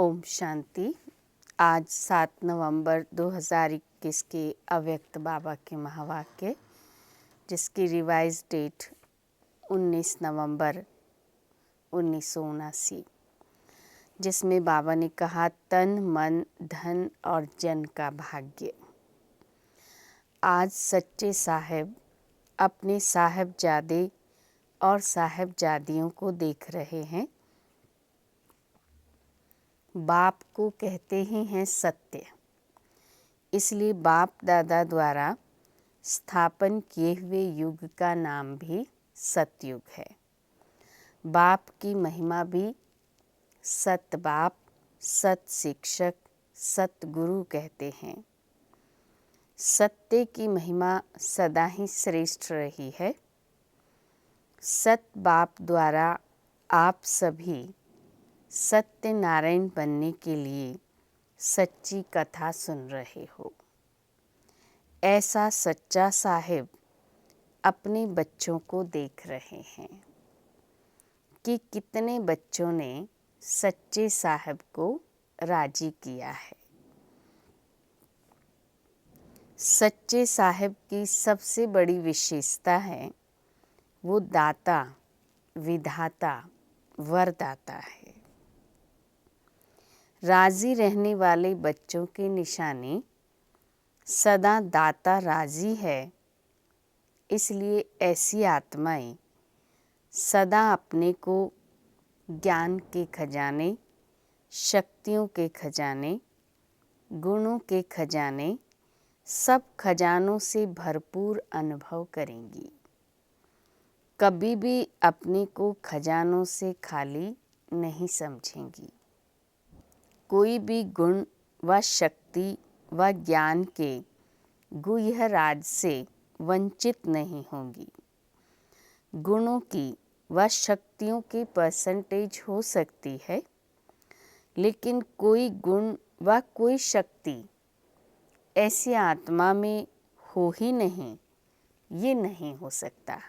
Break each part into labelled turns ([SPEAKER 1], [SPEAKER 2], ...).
[SPEAKER 1] ओम शांति। आज 7 नवंबर 2021 के अव्यक्त बाबा के महावाक्य, जिसकी रिवाइज डेट 19 नवंबर 1979, जिसमें बाबा ने कहा तन मन धन और जन का भाग्य। आज सच्चे साहेब अपने साहेबजादे और साहेबजादियों को देख रहे हैं। बाप को कहते ही हैं सत्य, इसलिए बाप दादा द्वारा स्थापन किए हुए युग का नाम भी सतयुग है। बाप की महिमा भी सत बाप, सत शिक्षक, सत गुरु कहते हैं। सत्य की महिमा सदा ही श्रेष्ठ रही है। सत बाप द्वारा आप सभी सत्य नारायण बनने के लिए सच्ची कथा सुन रहे हो। ऐसा सच्चा साहिब अपने बच्चों को देख रहे हैं कि कितने बच्चों ने सच्चे साहिब को राजी किया है। सच्चे साहिब की सबसे बड़ी विशेषता है वो दाता, विधाता, वरदाता है। राजी रहने वाले बच्चों की निशानी सदा दाता राजी है। इसलिए ऐसी आत्माएं सदा अपने को ज्ञान के खजाने, शक्तियों के खजाने, गुणों के खजाने, सब खजानों से भरपूर अनुभव करेंगी। कभी भी अपने को खजानों से खाली नहीं समझेंगी। कोई भी गुण व शक्ति व ज्ञान के गुह्य राज से वंचित नहीं होंगी। गुणों की व शक्तियों की परसेंटेज हो सकती है, लेकिन कोई गुण व कोई शक्ति ऐसी आत्मा में हो ही नहीं, ये नहीं हो सकता।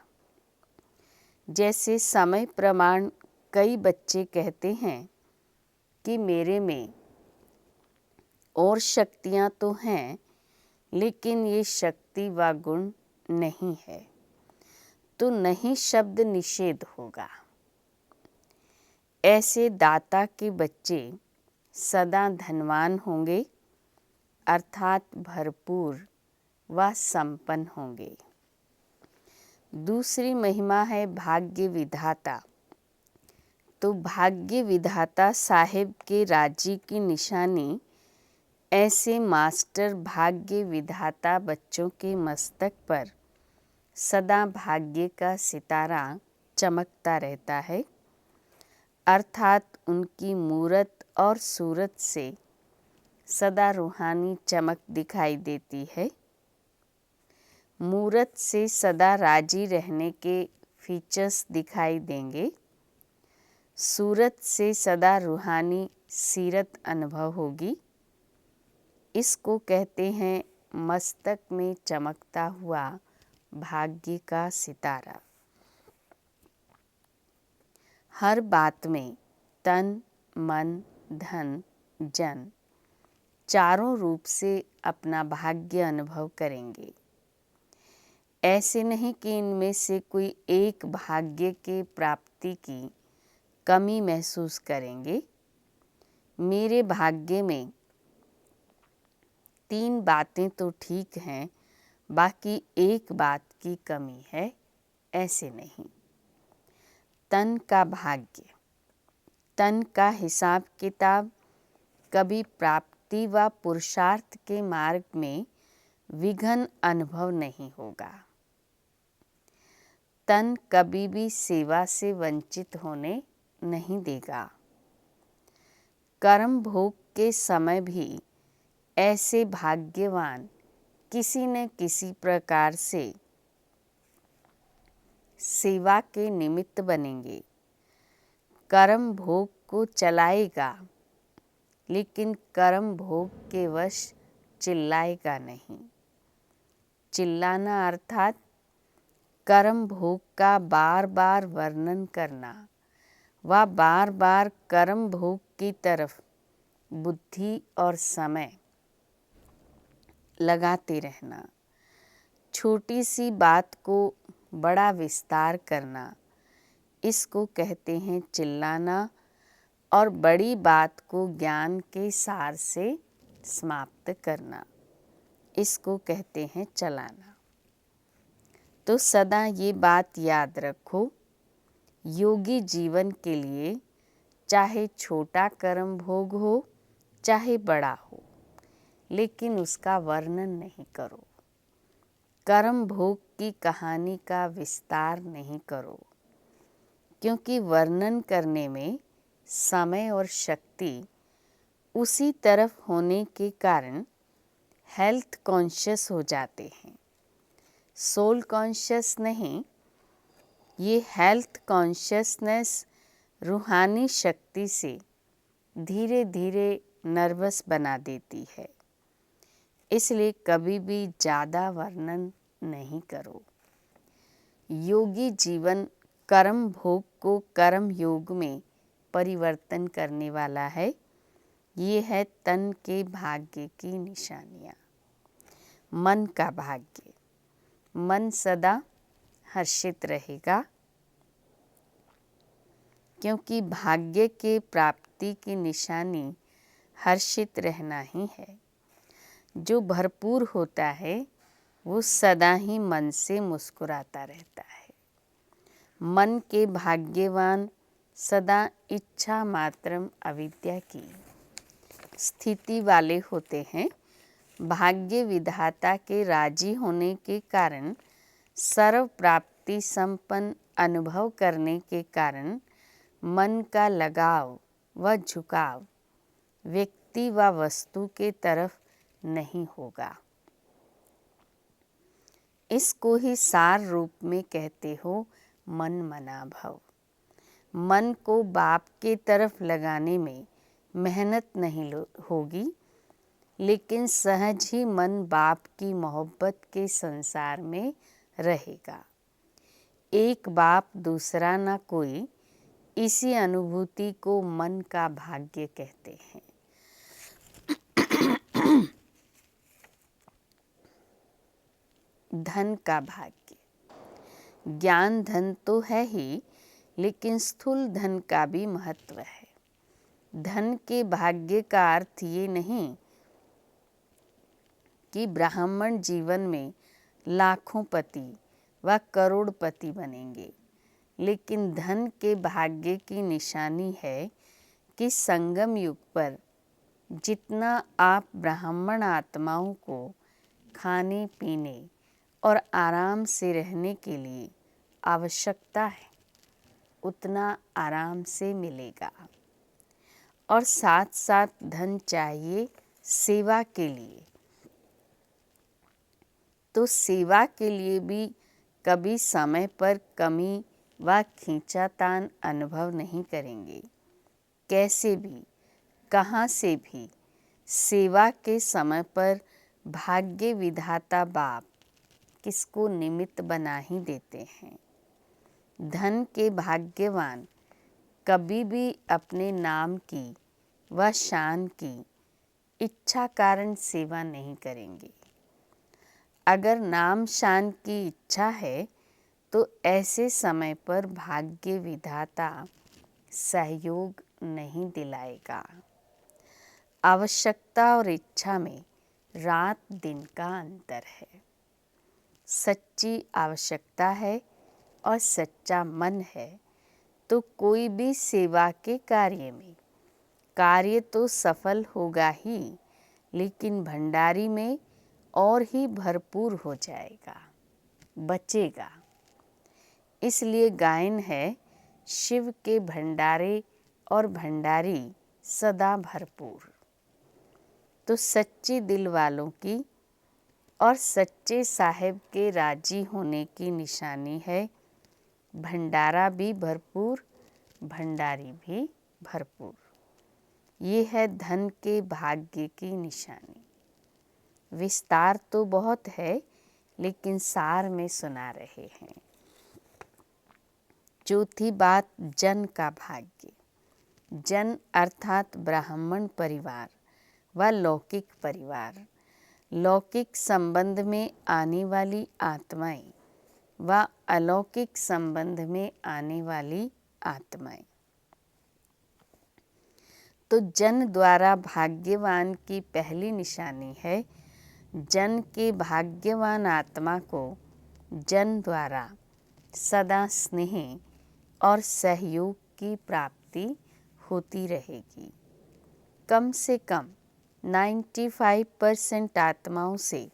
[SPEAKER 1] जैसे समय प्रमाण कई बच्चे कहते हैं कि मेरे में और शक्तियाँ तो हैं, लेकिन ये शक्ति व गुण नहीं है, तो नहीं शब्द निषेध होगा। ऐसे दाता के बच्चे सदा धनवान होंगे, अर्थात भरपूर व संपन्न होंगे। दूसरी महिमा है भाग्य विधाता। तो भाग्य विधाता साहिब के राजी की निशानी ऐसे मास्टर भाग्य विधाता बच्चों के मस्तक पर सदा भाग्य का सितारा चमकता रहता है, अर्थात उनकी मूरत और सूरत से सदा रूहानी चमक दिखाई देती है। मूरत से सदा राजी रहने के फीचर्स दिखाई देंगे। सूरत से सदा रूहानी सीरत अनुभव होगी। इसको कहते हैं मस्तक में चमकता हुआ भाग्य का सितारा। हर बात में तन, मन, धन, जन चारों रूप से अपना भाग्य अनुभव करेंगे। ऐसे नहीं कि इनमें से कोई एक भाग्य के प्राप्ति की कमी महसूस करेंगे। मेरे भाग्य में 3 बातें तो ठीक हैं, बाकी एक बात की कमी है, ऐसे नहीं। तन का भाग्य, तन का हिसाब किताब कभी प्राप्ति व पुरुषार्थ के मार्ग में विघ्न अनुभव नहीं होगा। तन कभी भी सेवा से वंचित होने नहीं देगा। कर्म भोग के समय भी ऐसे भाग्यवान किसी न किसी प्रकार से सेवा के निमित्त बनेंगे। कर्म भोग को चलाएगा, लेकिन कर्म भोग के वश चिल्लाएगा नहीं। चिल्लाना अर्थात कर्म भोग का बार बार वर्णन करना व बार बार कर्म भोग की तरफ बुद्धि और समय लगाते रहना, छोटी सी बात को बड़ा विस्तार करना, इसको कहते हैं चिल्लाना, और बड़ी बात को ज्ञान के सार से समाप्त करना, इसको कहते हैं चलाना। तो सदा ये बात याद रखो, योगी जीवन के लिए चाहे छोटा कर्म भोग हो चाहे बड़ा हो, लेकिन उसका वर्णन नहीं करो। कर्म भोग की कहानी का विस्तार नहीं करो, क्योंकि वर्णन करने में समय और शक्ति उसी तरफ होने के कारण हेल्थ कॉन्शियस हो जाते हैं, सोल कॉन्शियस नहीं। ये हेल्थ कॉन्शियसनेस रूहानी शक्ति से धीरे धीरे नर्वस बना देती है, इसलिए कभी भी ज़्यादा वर्णन नहीं करो। योगी जीवन कर्म भोग को कर्म योग में परिवर्तन करने वाला है। ये है तन के भाग्य की निशानियाँ। मन का भाग्य, मन सदा हर्षित रहेगा, क्योंकि भाग्य के प्राप्ति की निशानी हर्षित रहना ही है। जो भरपूर होता है वो सदा ही मन से मुस्कुराता रहता है। मन के भाग्यवान सदा इच्छा मात्रम अविद्या की स्थिति वाले होते हैं। भाग्य विधाता के राजी होने के कारण, सर्व प्राप्ति संपन्न अनुभव करने के कारण मन का लगाव व झुकाव व्यक्ति व वस्तु के तरफ नहीं होगा। इसको ही सार रूप में कहते हो मन मना भव। मन को बाप के तरफ लगाने में मेहनत नहीं होगी, लेकिन सहज ही मन बाप की मोहब्बत के संसार में रहेगा। एक बाप दूसरा ना कोई, इसी अनुभूति को मन का भाग्य कहते हैं। धन का भाग्य, ज्ञान धन तो है ही, लेकिन स्थूल धन का भी महत्व है। धन के भाग्य का अर्थ ये नहीं कि ब्राह्मण जीवन में लाखों पति व करोड़पति बनेंगे, लेकिन धन के भाग्य की निशानी है कि संगम युग पर जितना आप ब्राह्मण आत्माओं को खाने पीने और आराम से रहने के लिए आवश्यकता है, उतना आराम से मिलेगा। और साथ साथ धन चाहिए सेवा के लिए, तो सेवा के लिए भी कभी समय पर कमी व खींचातान अनुभव नहीं करेंगे। कैसे भी, कहाँ से भी सेवा के समय पर भाग्य विधाता बाप किसको निमित्त बना ही देते हैं। धन के भाग्यवान कभी भी अपने नाम की व शान की इच्छा कारण सेवा नहीं करेंगे। अगर नाम शान की इच्छा है तो ऐसे समय पर भाग्य विधाता सहयोग नहीं दिलाएगा। आवश्यकता और इच्छा में रात दिन का अंतर है। सच्ची आवश्यकता है और सच्चा मन है तो कोई भी सेवा के कार्य में कार्य तो सफल होगा ही, लेकिन भंडारी में और ही भरपूर हो जाएगा, बचेगा। इसलिए गायन है, शिव के भंडारे और भंडारी सदा भरपूर। तो सच्चे दिल वालों की और सच्चे साहेब के राजी होने की निशानी है भंडारा भी भरपूर, भंडारी भी भरपूर। ये है धन के भाग्य की निशानी। विस्तार तो बहुत है, लेकिन सार में सुना रहे हैं। चौथी बात, जन का भाग्य। जन अर्थात ब्राह्मण परिवार व लौकिक परिवार, लौकिक संबंध में आने वाली आत्माएं व अलौकिक संबंध में आने वाली आत्माएं। तो जन द्वारा भाग्यवान की पहली निशानी है जन के भाग्यवान आत्मा को जन द्वारा सदा स्नेह और सहयोग की प्राप्ति होती रहेगी। कम से कम 95% आत्माओं से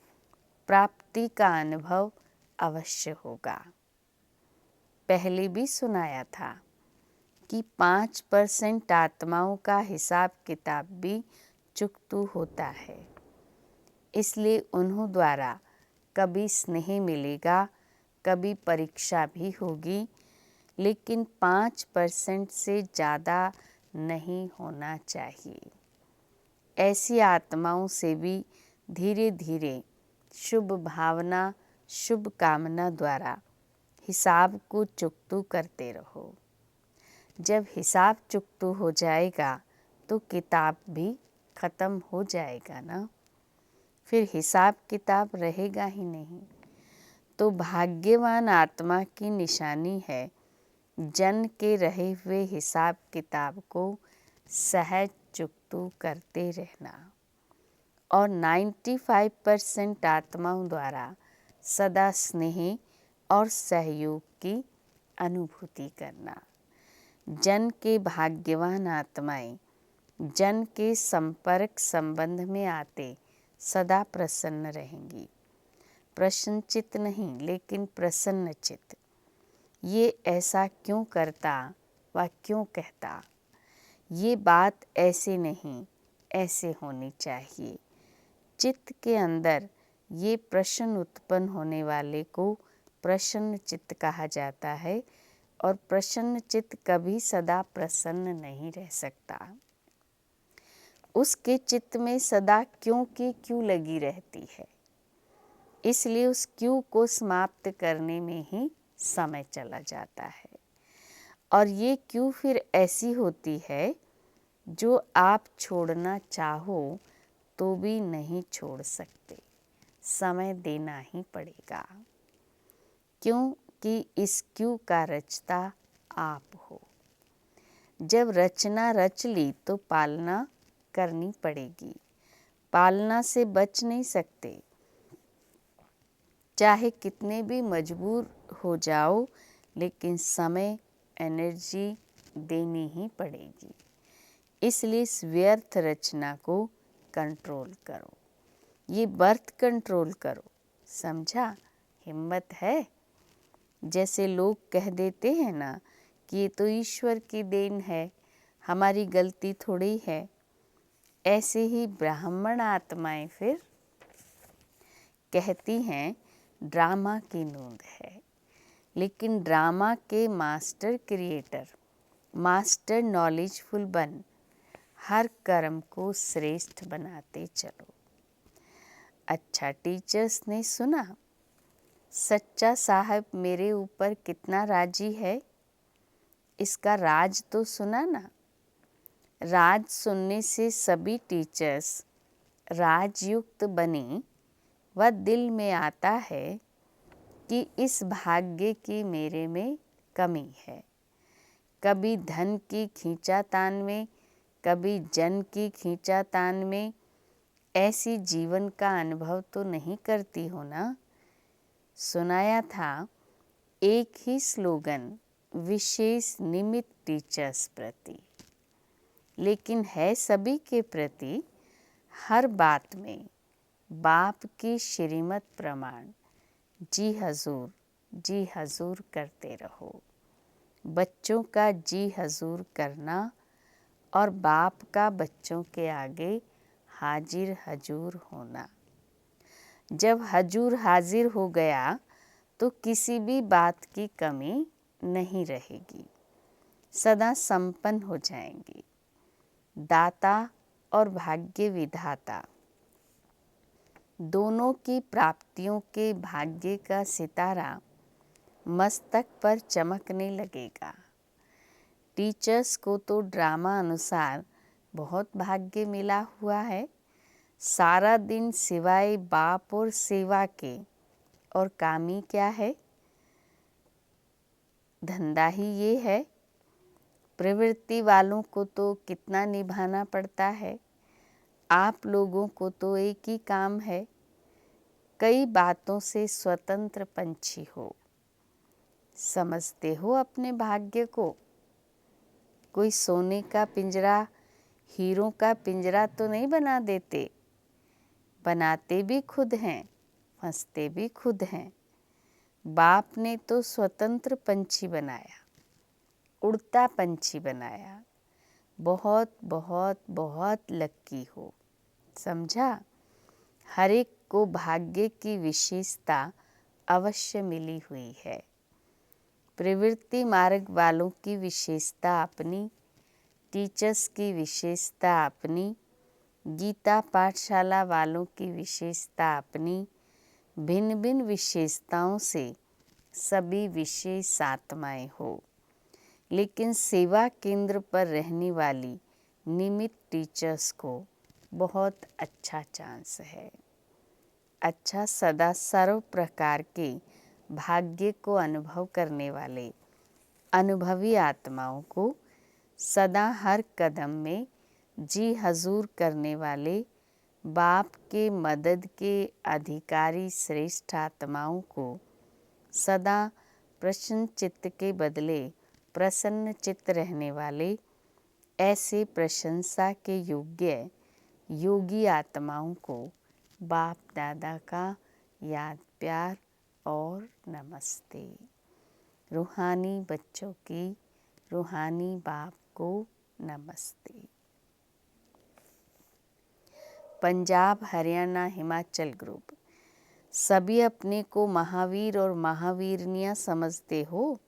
[SPEAKER 1] प्राप्ति का अनुभव अवश्य होगा। पहले भी सुनाया था कि 5% आत्माओं का हिसाब किताब भी चुकतू होता है, इसलिए उन्हों द्वारा कभी स्नेह मिलेगा, कभी परीक्षा भी होगी, लेकिन 5% से ज़्यादा नहीं होना चाहिए। ऐसी आत्माओं से भी धीरे धीरे शुभ भावना, शुभ कामना द्वारा हिसाब को चुकतू करते रहो। जब हिसाब चुकतू हो जाएगा तो किताब भी ख़त्म हो जाएगा ना, फिर हिसाब किताब रहेगा ही नहीं। तो भाग्यवान आत्मा की निशानी है जन के रहे हुए हिसाब किताब को सहज चुकतू करते रहना और 95% आत्माओं द्वारा सदा स्नेह और सहयोग की अनुभूति करना। जन के भाग्यवान आत्माएं जन के संपर्क संबंध में आते सदा प्रसन्न रहेंगी। प्रसन्नचित्त नहीं, लेकिन प्रसन्नचित्त। ये ऐसा क्यों करता व क्यों कहता, ये बात ऐसे नहीं, ऐसे होनी चाहिए। चित्त के अंदर ये प्रश्न उत्पन्न होने वाले को प्रसन्न चित्त कहा जाता है और प्रसन्न चित्त कभी सदा प्रसन्न नहीं रह सकता। उसके चित्त में सदा क्यों की क्यों लगी रहती है, इसलिए उस क्यों को समाप्त करने में ही समय चला जाता है। और ये क्यों फिर ऐसी होती है जो आप छोड़ना चाहो तो भी नहीं छोड़ सकते, समय देना ही पड़ेगा, क्योंकि इस क्यों का रचता आप हो। जब रचना रच ली तो पालना करनी पड़ेगी, पालना से बच नहीं सकते। चाहे कितने भी मजबूर हो जाओ, लेकिन समय, एनर्जी देनी ही पड़ेगी। इसलिए इस व्यर्थ रचना को कंट्रोल करो, ये बर्थ कंट्रोल करो, समझा? हिम्मत है? जैसे लोग कह देते हैं ना कि ये तो ईश्वर की देन है, हमारी गलती थोड़ी है, ऐसे ही ब्राह्मण आत्माएं फिर कहती हैं ड्रामा की नूंद है। लेकिन ड्रामा के मास्टर क्रिएटर, मास्टर नॉलेजफुल बन हर कर्म को श्रेष्ठ बनाते चलो। अच्छा, टीचर्स ने सुना सच्चा साहब मेरे ऊपर कितना राजी है, इसका राज तो सुना ना। राज सुनने से सभी टीचर्स राजयुक्त बने व दिल में आता है कि इस भाग्य की मेरे में कमी है। कभी धन की खींचातान में, कभी जन की खींचातान में, ऐसी जीवन का अनुभव तो नहीं करती हो ना। सुनाया था एक ही स्लोगन विशेष निमित्त टीचर्स प्रति, लेकिन है सभी के प्रति। हर बात में बाप की श्रीमत प्रमाण जी हजूर करते रहो। बच्चों का जी हजूर करना और बाप का बच्चों के आगे हाजिर हजूर होना। जब हजूर हाजिर हो गया तो किसी भी बात की कमी नहीं रहेगी, सदा संपन्न हो जाएंगी। दाता और भाग्य विधाता दोनों की प्राप्तियों के भाग्य का सितारा मस्तक पर चमकने लगेगा। टीचर्स को तो ड्रामा अनुसार बहुत भाग्य मिला हुआ है। सारा दिन सिवाय बाप और सेवा के और कामी क्या है? धंधा ही ये है। प्रवृत्ति वालों को तो कितना निभाना पड़ता है। आप लोगों को तो एक ही काम है, कई बातों से स्वतंत्र पंछी हो। समझते हो अपने भाग्य को? कोई सोने का पिंजरा, हीरों का पिंजरा तो नहीं बना देते। बनाते भी खुद हैं, फंसते भी खुद हैं। बाप ने तो स्वतंत्र पंछी बनाया, उड़ता पंछी बनाया। बहुत बहुत बहुत लक्की हो। समझा? हर एक को भाग्य की विशेषता अवश्य मिली हुई है। प्रवृत्ति मार्ग वालों की विशेषता अपनी, टीचर्स की विशेषता अपनी, गीता पाठशाला वालों की विशेषता अपनी। भिन्न भिन्न विशेषताओं से सभी विशेष आत्माएं हो। लेकिन सेवा केंद्र पर रहने वाली निमित्त टीचर्स को बहुत अच्छा चांस है। अच्छा, सदा सर्व प्रकार के भाग्य को अनुभव करने वाले अनुभवी आत्माओं को सदा हर कदम में जी हजूर करने वाले बाप के मदद के अधिकारी श्रेष्ठ आत्माओं को सदा प्रसन्न चित्त के बदले प्रसन्न चित्त रहने वाले ऐसे प्रशंसा के योग्य योगी आत्माओं को बाप दादा का याद प्यार और नमस्ते। रूहानी बच्चों की रूहानी बाप को नमस्ते। पंजाब, हरियाणा, हिमाचल ग्रुप, सभी अपने को महावीर और महावीरनियाँ समझते हो।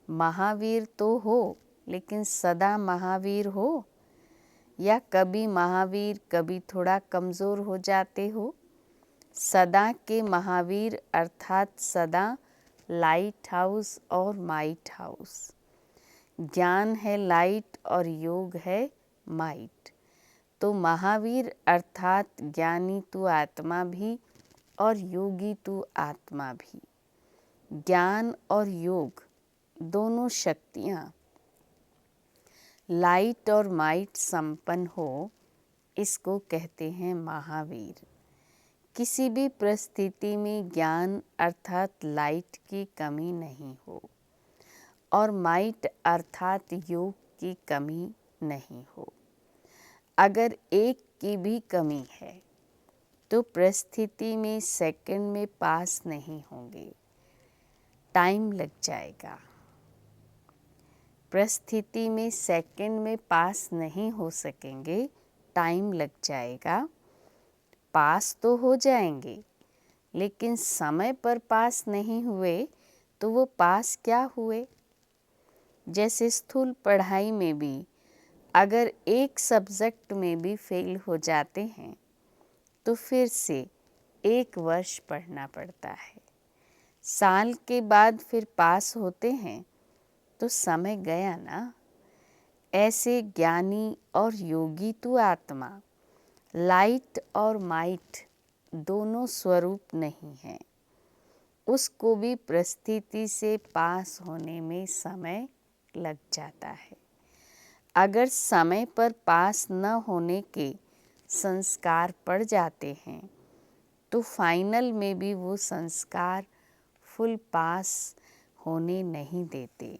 [SPEAKER 1] महावीर तो हो, लेकिन सदा महावीर हो या कभी महावीर कभी थोड़ा कमज़ोर हो जाते हो? सदा के महावीर अर्थात सदा लाइट हाउस और माइट हाउस। ज्ञान है लाइट और योग है माइट। तो महावीर अर्थात ज्ञानी तू आत्मा भी और योगी तू आत्मा भी। ज्ञान और योग दोनों शक्तियाँ लाइट और माइट संपन्न हो, इसको कहते हैं महावीर। किसी भी परिस्थिति में ज्ञान अर्थात लाइट की कमी नहीं हो और माइट अर्थात योग की कमी नहीं हो। अगर एक की भी कमी है तो परिस्थिति में सेकंड में पास नहीं होंगे, टाइम लग जाएगा। परिस्थिति में सेकंड में पास नहीं हो सकेंगे, टाइम लग जाएगा। पास तो हो जाएंगे, लेकिन समय पर पास नहीं हुए तो वो पास क्या हुए? जैसे स्थूल पढ़ाई में भी अगर एक सब्जेक्ट में भी फेल हो जाते हैं तो फिर से 1 वर्ष पढ़ना पड़ता है। साल के बाद फिर पास होते हैं तो समय गया ना। ऐसे ज्ञानी और योगी तू आत्मा लाइट और माइट दोनों स्वरूप नहीं है। उसको भी परिस्थिति से पास होने में समय लग जाता है। अगर समय पर पास न होने के संस्कार पड़ जाते हैं तो फाइनल में भी वो संस्कार फुल पास होने नहीं देते।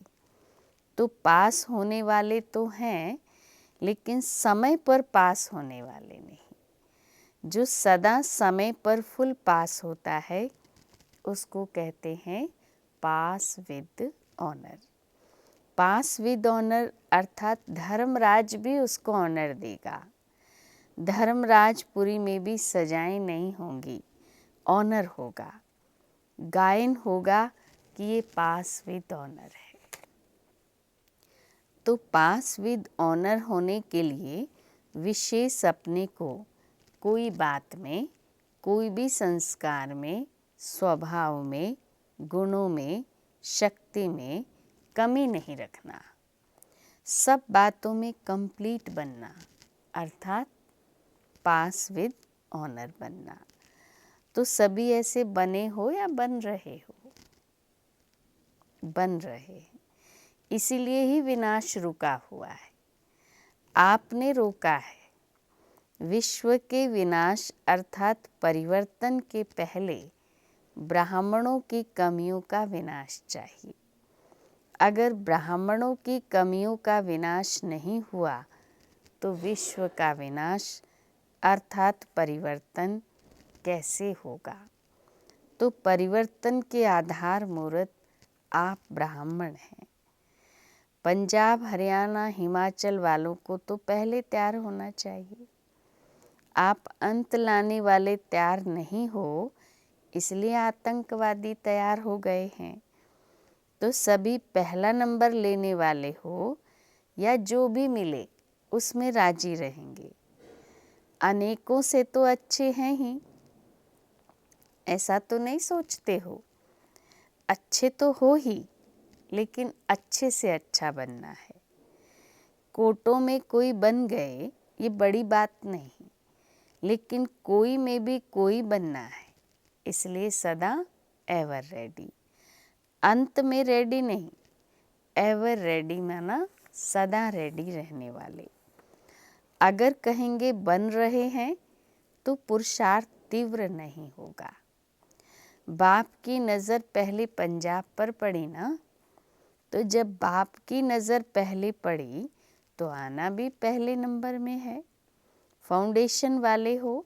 [SPEAKER 1] तो पास होने वाले तो हैं, लेकिन समय पर पास होने वाले नहीं। जो सदा समय पर फुल पास होता है उसको कहते हैं pass with honour. Pass with honour अर्थात धर्मराज भी उसको ऑनर देगा। धर्मराजपुरी में भी सजाएं नहीं होंगी, ऑनर होगा। गायन होगा कि ये पास विद ऑनर है। तो पास विद ऑनर होने के लिए विशेष अपने को कोई बात में, कोई भी संस्कार में, स्वभाव में, गुणों में, शक्ति में कमी नहीं रखना। सब बातों में कंप्लीट बनना अर्थात पास विद ऑनर बनना। तो सभी ऐसे बने हो या बन रहे हो? बन रहे हैं, इसीलिए ही विनाश रुका हुआ है, आपने रोका है। विश्व के विनाश अर्थात परिवर्तन के पहले ब्राह्मणों की कमियों का विनाश चाहिए। अगर ब्राह्मणों की कमियों का विनाश नहीं हुआ तो विश्व का विनाश अर्थात परिवर्तन कैसे होगा? तो परिवर्तन के आधार मूर्त आप ब्राह्मण हैं। पंजाब, हरियाणा, हिमाचल वालों को तो पहले तैयार होना चाहिए। आप अंत लाने वाले तैयार नहीं हो, इसलिए आतंकवादी तैयार हो गए हैं। तो सभी पहला नंबर लेने वाले हो या जो भी मिले उसमें राजी रहेंगे। अनेकों से तो अच्छे हैं ही, ऐसा तो नहीं सोचते हो? अच्छे तो हो ही, लेकिन अच्छे से अच्छा बनना है। कोटों में कोई बन गए ये बड़ी बात नहीं, लेकिन कोई में भी कोई बनना है, इसलिए सदा एवर रेडी। अंत में रेडी नहीं, एवर रेडी माना सदा रेडी रहने वाले। अगर कहेंगे बन रहे हैं तो पुरुषार्थ तीव्र नहीं होगा। बाप की नज़र पहले पंजाब पर पड़ी ना, तो जब बाप की नज़र पहले पड़ी तो आना भी पहले नंबर में है। फाउंडेशन वाले हो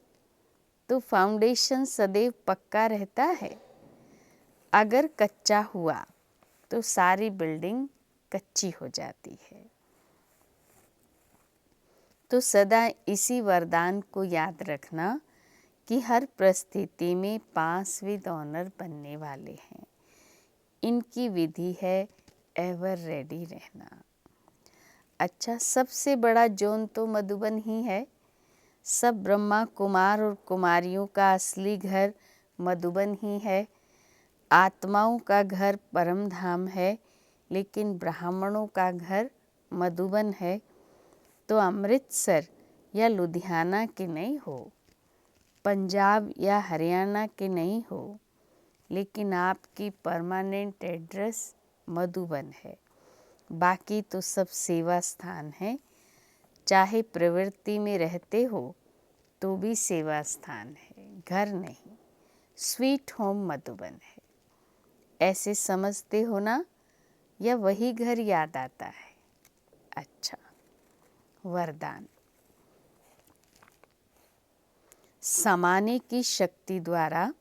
[SPEAKER 1] तो फाउंडेशन सदैव पक्का रहता है। अगर कच्चा हुआ तो सारी बिल्डिंग कच्ची हो जाती है। तो सदा इसी वरदान को याद रखना कि हर परिस्थिति में पास विद ऑनर बनने वाले हैं। इनकी विधि है एवर रेडी रहना। अच्छा, सबसे बड़ा जोन तो मधुबन ही है। सब ब्रह्मा कुमार और कुमारियों का असली घर मधुबन ही है। आत्माओं का घर परम धाम है, लेकिन ब्राह्मणों का घर मधुबन है। तो अमृतसर या लुधियाना के नहीं हो, पंजाब या हरियाणा के नहीं हो, लेकिन आपकी परमानेंट एड्रेस मधुबन है। बाकी तो सब सेवा स्थान है। चाहे प्रवृत्ति में रहते हो तो भी सेवा स्थान है, घर नहीं। स्वीट होम मधुबन है, ऐसे समझते हो ना, या वही घर याद आता है? अच्छा, वरदान। समाने की शक्ति द्वारा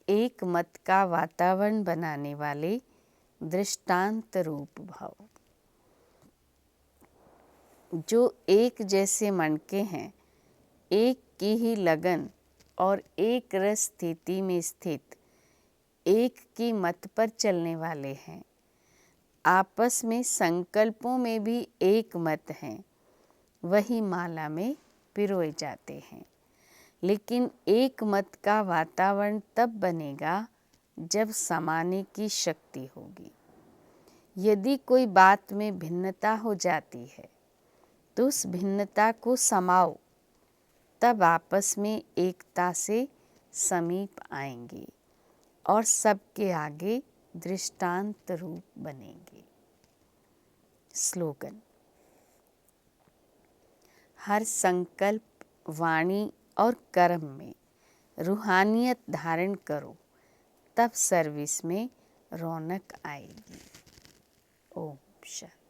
[SPEAKER 1] एक मत का वातावरण बनाने वाले दृष्टांत रूप भव। जो एक जैसे मन के हैं, एक की ही लगन और एक रस स्थिति में स्थित, एक की मत पर चलने वाले हैं। आपस में संकल्पों में भी एक मत हैं, वही माला में पिरोए जाते हैं। लेकिन एक मत का वातावरण तब बनेगा जब समाने की शक्ति होगी। यदि कोई बात में भिन्नता हो जाती है तो उस भिन्नता को समाओ, तब आपस में एकता से समीप आएंगे और सबके आगे दृष्टांत रूप बनेंगे। स्लोगन। हर संकल्प, वाणी और कर्म में रूहानियत धारण करो, तब सर्विस में रौनक आएगी। ओम शांति।